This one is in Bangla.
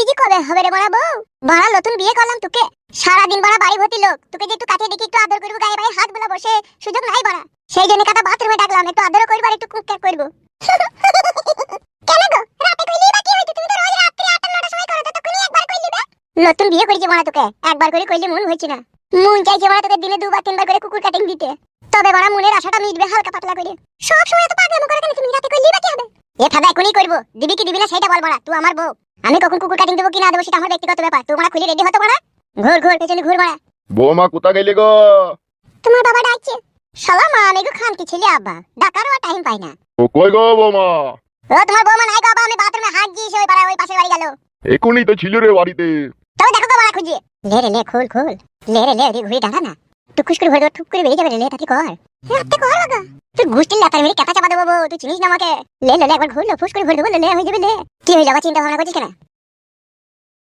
যে কবে হবে রে বড়া বউ? বড়া নতুন বিয়ে করলাম তোকে, সারাদিন বড়া বাড়ি ভর্তি লোক, তোকে যে একটু কাছে দেখি একটু আদর করবো, গায়ে গায়ে হাত বুলা বসে সুযোগ নাই বড়া। সেই জন্য কাটা বাথরুমে ডাকলাম, একটু আদর করবো আর একটু কুক করবো। কেন গো, রাতে কইলি বাকি হইতো? তুমি তো রোজ রাত্রি 8-9টার সময় করো, তো কোনি একবার কইলি বে? নতুন বিয়ে করেছি বড়া, তোকে একবার করে কইলে মন হইছে না। মন চাইছে বড়া তোকে দিনে 2-3 বার করে কুকুর কাটিং দিতে, তবে বড়া মনের আশাটা মিটবে হালকা পাতলা করে। সব সময় তো পাগলামো করে কেন তুমি? রাতে কইলি বাকি হবে? এ ফাদা কোনি করবো, দিবি কি দিবি না সেটা বল বড়া, তুই আমার বউ। আমি কখন কুকুর কাটিং দেবো কি না দেবো সেটা আমার ব্যক্তিগত ব্যাপার। তোমরা খুলে রেডি হতো বড়া, ঘুর ঘুর পেছনে ঘুর বড়া। বৌমা কোথা গেলি গো? তোমার বাবা ডাকছে। শালা মা আমি গো খানকি ছেলে, আব্বা ডাকারও টাইম পাই না। ও কই গো বৌমা? ও তোমার বৌমা নাই গো আব্বা, আমি বাথরুমে হাত দিয়েছি, ওই পাড়া ওই পাশের বাড়ি গেল। এখনই তো ছিল রে বাড়িতে। তবে দেখো গো বড়া খুঁজে। লে রে লে খোল খোল, লে রে লে ঘুরে দাঁড়া না, টুকুস করে ঘুরে ঠুক করে বেরিয়ে যাবে রে, লে তাতে কর হাতে কর বাবা। তুই গুষ্টির লাতার মেরে কেটা চাপা দেবো, তুই চিনিস না আমাকে। লে লে একবার ঘুরলো ফুস করে ঘুরে দেবো, লে হয়ে যাবে লে। কি হইলো আবার চিন্তা ভাবনা করছিস কেন?